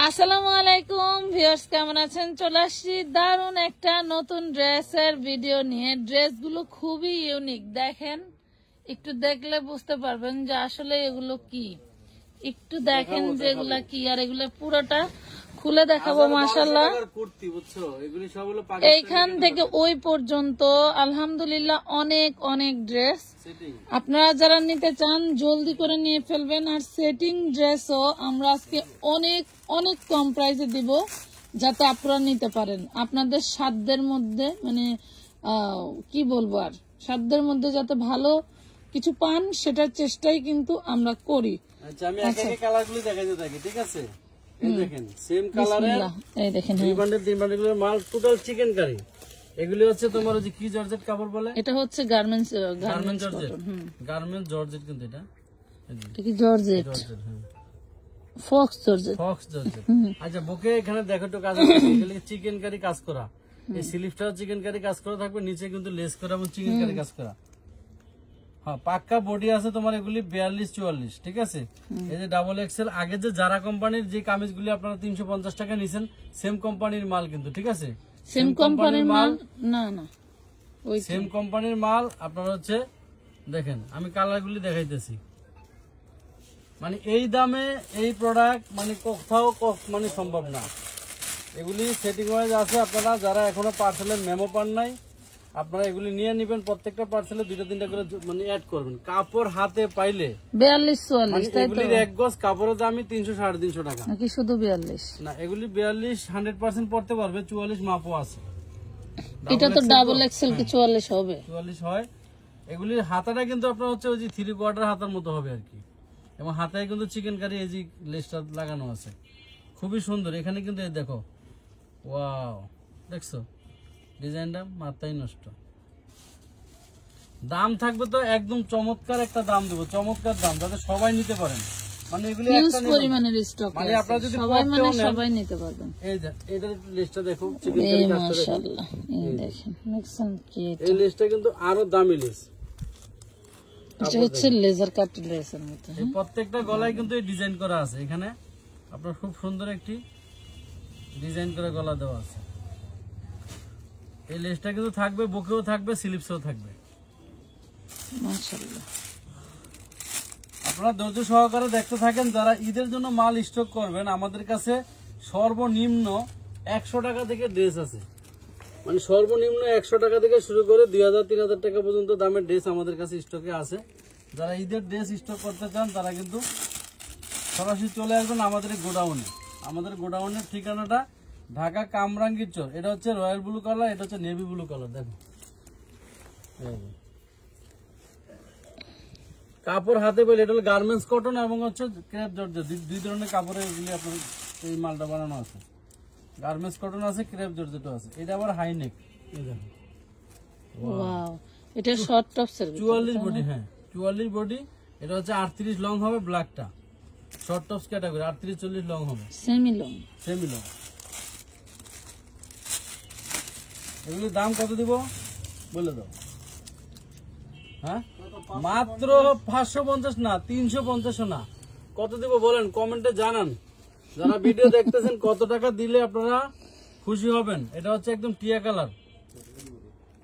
আসসালামু আলাইকুম ভিউয়ার্স, কেমন আছেন? চলে আসছি দারুন একটা নতুন ড্রেসের ভিডিও নিয়ে। ড্রেসগুলো খুবই ইউনিক, দেখেন, একটু দেখলে বুঝতে পারবেন যে আসলে এগুলো কি। একটু দেখেন যে এগুলা কি, আর এগুলো পুরোটা খুলে দেখাবো। মাশাআল্লাহ, এইখান থেকে ওই পর্যন্ত আলহামদুলিল্লাহ অনেক অনেক ড্রেস। আপনারা যারা নিতে চান জলদি করে নিয়ে ফেলবেন। আর সেটিং ড্রেসও আমরা আজকে অনেক অনেক কম প্রাইসে দিব, যাতে আপনারা নিতে পারেন আপনাদের সাধ্যের মধ্যে। মানে কি বলবো, আর সাধ্যের মধ্যে যাতে ভালো কিছু পান, সেটার চেষ্টাই কিন্তু আমরা করি। আচ্ছা, আমি একে কালারগুলো দেখাইতে থাকি, ঠিক আছে? এই দেখেন, সেম কালারের, এই দেখেন তিন বান্ডেলের মাল, টোটাল চিকেন কারি। এগুলি হচ্ছে তোমার ওই যে কি জর্জেট কাপড় বলে, এটা হচ্ছে গার্মেন্টস জর্জেট, গার্মেন্টস জর্জেট। কিন্তু এটা কি georgette, Fox georgette, Fox georgette. আচ্ছা, বুকে এখানে দেখো তো কাজ আছে, এগুলি চিকেন কারি কাজ করা। এই স্লিভটাও চিকেন কারি কাজ করা থাকবে, নিচে কিন্তু লেস করা এবং চিকেন কারি কাজ করা। হ্যাঁ, পাক্কা বডি আছে তোমার। এগুলি 42-44, ঠিক আছে? এই যে ডাবল এক্সেল। আগে যে যারা কোম্পানির যে কামিজগুলি আপনারা 350 টাকা নিছেন, সেম কোম্পানির মাল কিন্তু, ঠিক আছে? সেম কোম্পানির মাল না, না ওই সেম কোম্পানির মাল। আপনারা হচ্ছে দেখেন, আমি কালারগুলি দেখাইতেছি। মানে এই দামে এই প্রোডাক্ট মানে কোথাও মানে সম্ভব না। এগুলি সেটিং ওয়াইজ আছে। আপনারা যারা এখনো পার্সেলের মেমো পান নাই, আপনারা এগুলি নিয়ে নেবেন। প্রত্যেকটা পার্সেলে 2-3টা করে মানে অ্যাড করবেন। কাপড় হাতে পাইলে 42-44, তাই তো? এক গজ কাপড়ের দামই 300-350 টাকা নাকি শুধু 42? না, এগুলি 42 100% পড়তে পারবে। 44 মাপও আছে। এটা তো ডাবল এক্সেল কি 44 হবে? 44 হয়। এগুলির হাতাটা কিন্তু আপনার হচ্ছে ওই যে 3/4 হাতার মতো হবে আর কি। এবং হাতায় কিন্তু চিকেন কারি এই যে লেসটা লাগানো আছে, খুবই সুন্দর। এখানে কিন্তু এই দেখো, ওয়াও, দেখছো ডিজাইনটা? মাথায় নষ্ট। দাম থাকবে তো একদম চমৎকার একটা দাম দেবো, চমৎকার দাম, যাতে সবাই নিতে পারেন। মানে এগুলি একটা পরিমাণের স্টক, মানে আপনারা যদি সবাই নিতে পারবেন। এই যে এটার লিস্টটা দেখো, চিকেন কারি কাজটা দেখো, মাশাআল্লাহ। এই দেখেন, দেখছেন কি? এই লিস্টটা কিন্তু আরো দামি লিস্ট। এটা হচ্ছে লেজার কাট ড্রেসের মতো। এই প্রত্যেকটা গলায় কিন্তু এই ডিজাইন করা আছে। এখানে আপনার খুব সুন্দর একটি ডিজাইন করে গলা দেওয়া আছে। এই লেসটা কিন্তু থাকবে, বুকেও থাকবে, স্লিভসেও থাকবে। মাশাআল্লাহ, আপনারা ধৈর্য সহকারে দেখতে থাকেন। যারা ঈদের জন্য মাল স্টক করবেন, আমাদের কাছে সর্বনিম্ন 100 টাকা থেকে ড্রেস আছে। মানে সর্বনিম্ন 100 টাকা থেকে শুরু করে 2000-3000 টাকা পর্যন্ত দামের ড্রেস আমাদের কাছে স্টকে আছে। যারা ঈদের ড্রেস স্টক করতে চান, তারা কিন্তু সরাসরি চলে আসবেন আমাদের গোডাউনে। আমাদের গোডাউনের ঠিকানাটা ঢাকা কামরাঙ্গীর চর। এটা হচ্ছে রয়্যাল ব্লু কালার, এটা হচ্ছে নেভি ব্লু কালার। দেখো, কাপড় হাতে পেলে, এটা হলো গার্মেন্টস কটন এবং হচ্ছে ক্রেপ জর্জেট, দুই ধরনের কাপড়ের এগুলি আপনার এই মালটা বানানো আছে। গার্মেন্টস কটন আছে, ক্রেপ জর্জেটও আছে। এটা আবার হাই নেক। এই দেখো, ওয়াও, এটা শর্ট টপস এর 44 বডি। হ্যাঁ, 44 বডি। এটা হচ্ছে 38 লং হবে, ব্ল্যাকটা শর্ট টপস ক্যাটাগরি। 38-40 লং হবে, সেমি লং, সেমি লং। এগুলির দাম কত দিব বলে দাও? হ্যাঁ, মাত্র 550 না, 350 না, কত দিব বলেন? কমেন্টে জানান। যারা ভিডিও দেখতেছেন, কত টাকা দিলে আপনারা খুশি হবেন? এটা হচ্ছে একদম টিয়া কালার।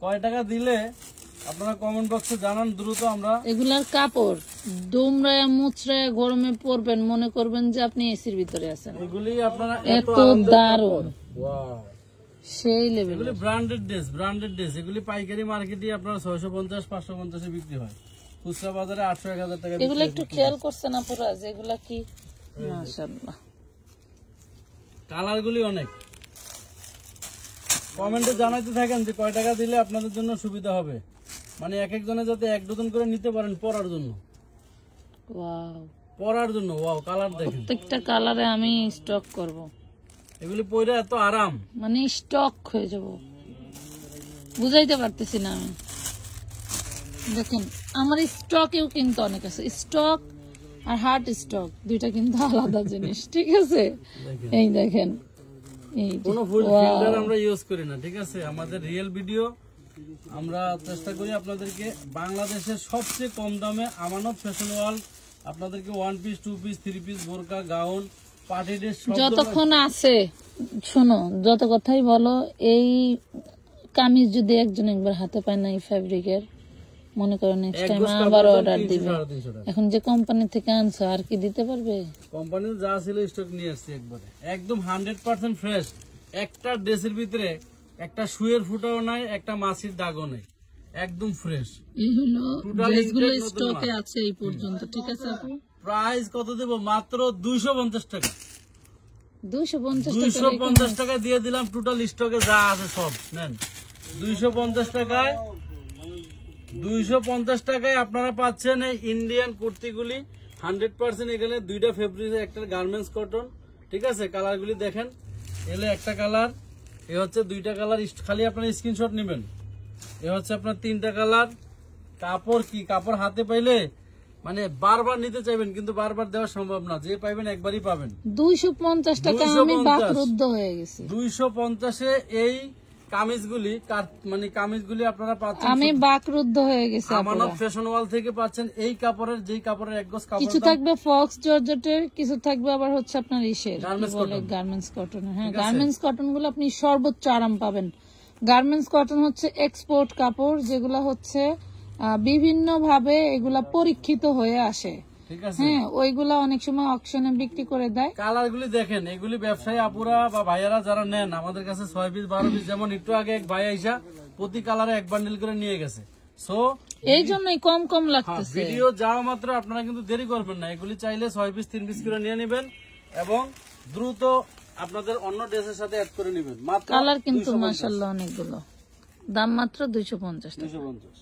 কয় টাকা দিলে আপনারা কমেন্ট বক্সে জানান দ্রুত। আমরা এগুলার কাপড় দুমড়ায় মুচড়ায় গরমে পরবেন, মনে করবেন যে আপনি এসির ভিতরে আছেন। এগুলি আপনারা এত দারুণ, ওয়াও, সেই লেভেল। এগুলি ব্র্যান্ডেড ড্রেস, ব্র্যান্ডেড ড্রেস। এগুলি পাইকারি মার্কেটে আপনারা 650-550 এ বিক্রি হয়। খুচরা বাজারে 800-1000 টাকা। এগুলো একটু খেয়াল করছেন আপুরা, যেগুলা কি মাশাআল্লাহ। কালারগুলি অনেক। কমেন্টে জানাইতে থাকেন যে কয় টাকা দিলে আপনাদের জন্য সুবিধা হবে। মানে এক একজনে যাতে 1 ডজন করে নিতে পারেন পরার জন্য। ওয়াও, পরার জন্য। ওয়াও, কালার দেখেন, প্রত্যেকটা কালারে আমি স্টক করব। এগুলি পরে এত আরাম, মানে স্টক হয়ে যাব, বুঝাইতে পারতেছি না আমি। দেখেন, আমার স্টকেও কিন্তু অনেক আছে। স্টক আর হার্ড স্টক দুইটা কিন্তু আলাদা জিনিস, ঠিক আছে? এই দেখেন, এই কোনো ফুল ফিল্টার আমরা ইউজ করি না, ঠিক আছে? আমাদের রিয়েল ভিডিও। আমরা চেষ্টা করি আপনাদেরকে বাংলাদেশের সবচেয়ে কম দামে আমানত ফ্যাশন ওয়ার্ল্ড আপনাদেরকে 1 পিস, 2 পিস, 3 পিস, বোরকা, গাউন পার্টি ড্রেস যতক্ষণ আছে শোনো, যত কথাই বলো, এই কামিজ যদি একজন একবার হাতে পায় না এই ফ্যাব্রিকের, মনে করো নেক্সট টাইম আবার অর্ডার দিবে। এখন যে কোম্পানি থেকে আনছো আর কি দিতে পারবে? কোম্পানির যা ছিল স্টক নিয়ে আসছে একবারে, একদম 100% ফ্রেশ। একটা ড্রেসের ভিতরে একটা শুয়ের ফুটাও নাই, একটা মাছির দাগও নাই, একদম ফ্রেশ। এই হলো ড্রেসগুলো স্টকে আছে এই পর্যন্ত, ঠিক আছে আপু? প্রাইস কত দেব? মাত্র 250 টাকা। 250 250 টাকা দিয়ে দিলাম। টোটাল স্টকে যা আছে সব নেন। 250 টাকায় 250 টাকায় আপনারা পাচ্ছেন এই ইন্ডিয়ান কুর্তিগুলি 100%। এখানে দুইটা ফেব্রিক, একটা গার্মেন্টস কটন, ঠিক আছে? কালারগুলি দেখেন, এলে একটা কালার, এ হচ্ছে দুইটা কালার, খালি আপনারা স্ক্রিনশট নেবেন। এ হচ্ছে আপনার তিনটা কালার। কাপড় কি কাপড় হাতে পাইলে মানে বারবার নিতে চাইবেন, কিন্তু বারবার দেওয়া সম্ভব না। যে পাইবেন একবারই পাবেন। 250 টাকা আমি বাকরুদ্ধ হয়ে গেছি। 250-এ এই কামিজগুলি, মানে কামিজগুলি আপনারা পাচ্ছেন। আমি বাকরুদ্ধ হয়ে গেছি। আমানত ফ্যাশন ওয়াল থেকে পাচ্ছেন এই কাপড়ের, যেই কাপড়ের এক গজ কাপড়। কিছু থাকবে ফক্স জর্জেটের, কিছু থাকবে আবার হচ্ছে আপনার ইসের গার্মেন্টস কটন। হ্যাঁ, গার্মেন্টস কটন গুলো আপনি সর্বোচ্চ আরাম পাবেন। গার্মেন্টস কটন হচ্ছে এক্সপোর্ট কাপড়, যেগুলো হচ্ছে বিভিন্ন ভাবে এগুলা পরীক্ষিত হয়ে আসে। ঠিক আছে? হ্যাঁ, ওইগুলা অনেক সময় অকশনে বিক্রি করে দেয়। কালারগুলি দেখেন, এগুলি ব্যবসায়ী আপুরা বা ভাইয়ারা যারা নেন আমাদের কাছে 6 পিস 12 পিস, যেমন একটু আগে এক ভাই আইসা প্রতি কালারে এক বান্ডিল করে নিয়ে গেছে। সো এই জন্যই কম কম লাগতেছে। ভিডিও যাওয়া মাত্র আপনারা কিন্তু দেরি করবেন না, এগুলি চাইলে 6 পিস 3 পিস করে নিয়ে নেবেন এবং দ্রুত আপনাদের অন্য ড্রেসের সাথে অ্যাড করে নেবেন। মাত্র কালার কিন্তু মাশাআল্লাহ অনেকগুলো, দাম মাত্র 250 টাকা। 250।